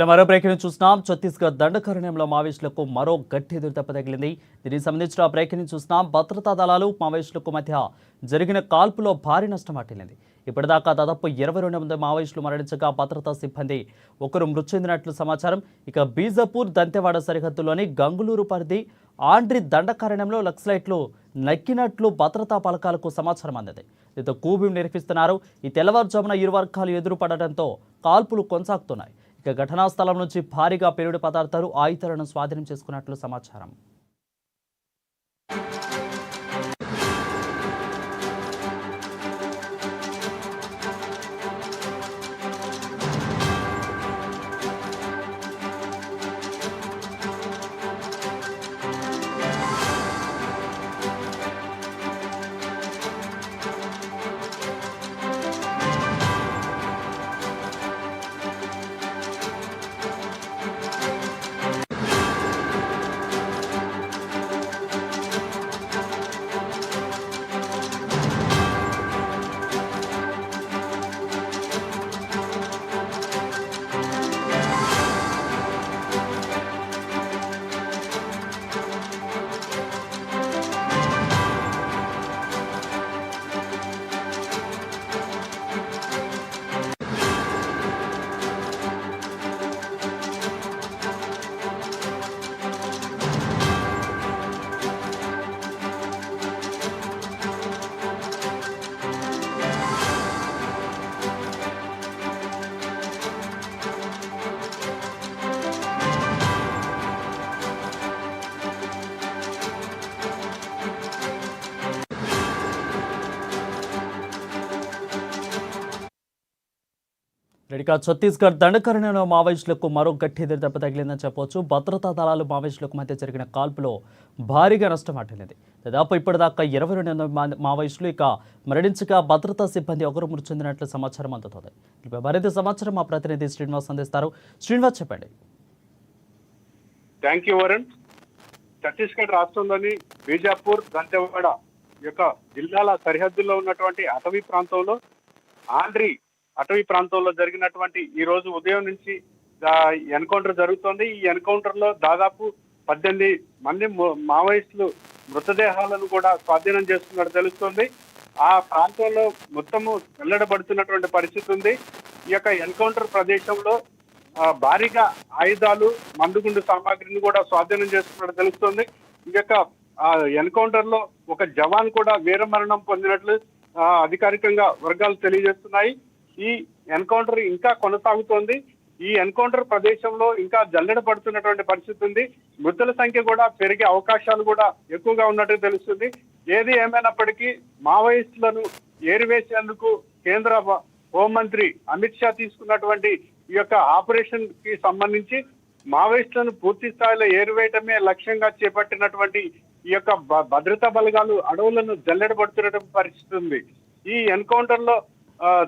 మరో బ్రేకింగ్ చూస్తున్నాం. ఛత్తీస్గఢ్ దండకారణ్యంలో మావోయిస్టులకు మరో గట్టి ఎదురుదెబ్బ తగిలింది. దీనికి సంబంధించిన బ్రేకింగ్ చూస్తున్నాం. భద్రతా దళాలు మావోయిస్టులకు మధ్య జరిగిన కాల్పులో భారీ నష్టం వాటిల్లింది. ఇప్పటిదాకా దాదాపు 22 మంది మావోయిస్టులు మరణించగా భద్రతా సిబ్బంది ఒకరు మృతి చెందినట్లు సమాచారం. ఇక బీజాపూర్ దంతెవాడ సరిహద్దులోని గంగులూరు పరిధి ఆండ్రి దండకారణ్యంలో నక్సలైట్లు నక్కినట్లు భద్రతా పలకాలకు సమాచారం అందింది. దీంతో కూబిం నిర్వహిస్తున్నారు. ఈ తెల్లవారుజామున ఇరు వర్గాలు ఎదురుపడటంతో కాల్పులు కొనసాగుతున్నాయి. ఇక ఘటనా స్థలం నుంచి భారీగా పేలుడు పదార్థాలు ఆయుధాలను స్వాధీనం చేసుకున్నట్లు సమాచారం. ఛత్తీస్గఢ్ దండకారణ్యంలో మావోయిస్టులకు మరో గట్టి ఎదురుదెబ్బ తగిలిందని చెప్పవచ్చు. భద్రతా దళాలు మావోయిస్టులకు మధ్య జరిగిన కాల్పులో భారీగా నష్టం వాటిల్లింది. దాదాపు ఇప్పటిదాకా 22 మావోయిస్టులు ఇక మరణించగా భద్రతా సిబ్బంది ఒకరు మృతి చెందినట్లు సమాచారం అందుతోంది. మరింత సమాచారం మా ప్రతినిధి శ్రీనివాస్ అందిస్తారు. శ్రీనివాస్, చెప్పండి. Thank you Varun. ఛత్తీస్గఢ్ రాష్ట్రంలోని బీజాపూర్ దంతెవాడ యొక్క జిల్లాల సరిహద్దుల్లో ఉన్నటువంటి అటవీ ప్రాంతంలో ఆండ్రి అటవీ ప్రాంతంలో జరిగినటువంటి ఈ రోజు ఉదయం నుంచి ఎన్కౌంటర్ జరుగుతోంది. ఈ ఎన్కౌంటర్ లో దాదాపు 18 మంది మావోయిస్టులు మృతదేహాలను కూడా స్వాధీనం చేసుకున్నట్టు తెలుస్తోంది. ఆ ప్రాంతంలో మొత్తము వెల్లడబడుతున్నటువంటి పరిస్థితి ఉంది. ఈ యొక్క ఎన్కౌంటర్ ప్రదేశంలో భారీగా ఆయుధాలు, మందుగుండు సామాగ్రిని కూడా స్వాధీనం చేసుకున్నట్టు తెలుస్తోంది. ఈ యొక్క ఎన్కౌంటర్ లో ఒక జవాన్ కూడా వీరమరణం పొందినట్లు అధికారికంగా వర్గాలు తెలియజేస్తున్నాయి. ఈ ఎన్కౌంటర్ ఇంకా కొనసాగుతోంది. ఈ ఎన్కౌంటర్ ప్రదేశంలో ఇంకా జల్లెడ పడుతున్నటువంటి పరిస్థితి ఉంది. మృతుల సంఖ్య కూడా పెరిగే అవకాశాలు కూడా ఎక్కువగా ఉన్నట్టు తెలుస్తుంది. ఏది ఏమైనప్పటికీ మావోయిస్టులను ఏరివేసేందుకు కేంద్ర హోంమంత్రి అమిత్ షా తీసుకున్నటువంటి ఈ యొక్క ఆపరేషన్ కి సంబంధించి మావోయిస్టులను పూర్తి స్థాయిలో ఏరివేయటమే లక్ష్యంగా చేపట్టినటువంటి ఈ యొక్క భద్రతా బలగాలు అడవులను జల్లెడబడుతున్నటువంటి పరిస్థితి ఉంది. ఈ ఎన్కౌంటర్ లో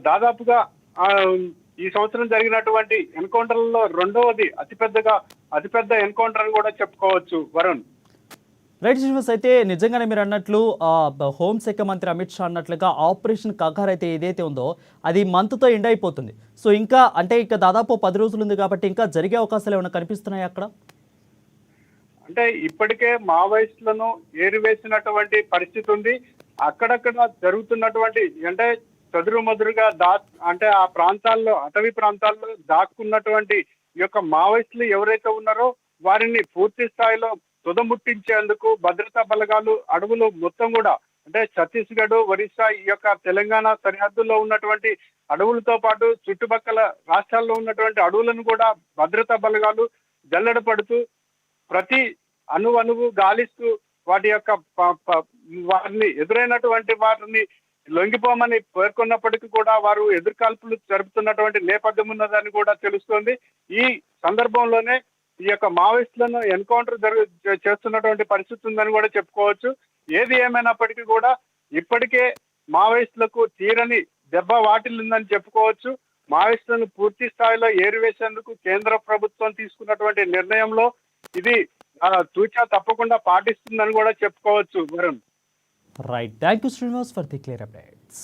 దాదాపుగా ఈ సంవత్సరం జరిగినటువంటి ఎన్కౌంటర్లలో రెండవది అతిపెద్ద ఎన్కౌంటర్ అని కూడా చెప్పుకోవచ్చు వరుణ్. రైట్ శ్రీనివాస్, అయితే నిజంగానే మీరు అన్నట్లు హోంశాఖ మంత్రి అమిత్ షా అన్నట్లుగా ఆపరేషన్ కగార్ అయితే ఏదైతే ఉందో అది మంత్తో ఎండ్ అయిపోతుంది. సో ఇంకా అంటే ఇక దాదాపు 10 రోజులు ఉంది కాబట్టి ఇంకా జరిగే అవకాశాలు ఏమైనా కనిపిస్తున్నాయి అక్కడ? అంటే ఇప్పటికే మావోయిస్టులను ఏరివేసినటువంటి పరిస్థితి ఉంది. అక్కడక్కడ జరుగుతున్నటువంటి అంటే చదురుమదురుగా అంటే ఆ ప్రాంతాల్లో అటవీ ప్రాంతాల్లో దాక్కున్నటువంటి ఈ యొక్క మావోయిస్టులు ఎవరైతే ఉన్నారో వారిని పూర్తి స్థాయిలో తుదముట్టించేందుకు భద్రతా బలగాలు అడవులు మొత్తం కూడా అంటే ఛత్తీస్గఢ్, ఒరిస్సా, ఈ యొక్క తెలంగాణ సరిహద్దుల్లో ఉన్నటువంటి అడవులతో పాటు చుట్టుపక్కల రాష్ట్రాల్లో ఉన్నటువంటి అడవులను కూడా భద్రతా బలగాలు జల్లెడ పడుతూ ప్రతి అణువు గాలిస్తూ వాటి యొక్క వారిని ఎదురైనటువంటి వారిని లొంగిపోమని పేర్కొన్నప్పటికీ కూడా వారు ఎదురుకాల్పులు జరుపుతున్నటువంటి నేపథ్యం ఉన్నదని కూడా తెలుస్తోంది. ఈ సందర్భంలోనే ఈ యొక్క మావోయిస్టులను ఎన్కౌంటర్ చేస్తున్నటువంటి పరిస్థితి ఉందని కూడా చెప్పుకోవచ్చు. ఏది ఏమైనప్పటికీ కూడా ఇప్పటికే మావోయిస్టులకు తీరని దెబ్బ వాటిల్లిందని చెప్పుకోవచ్చు. మావోయిస్టులను పూర్తి స్థాయిలో ఏరివేసేందుకు కేంద్ర ప్రభుత్వం తీసుకున్నటువంటి నిర్ణయంలో ఇది తూచా తప్పకుండా పాటిస్తుందని కూడా చెప్పుకోవచ్చు Varun. Right, thank you Srinivas for the clear updates.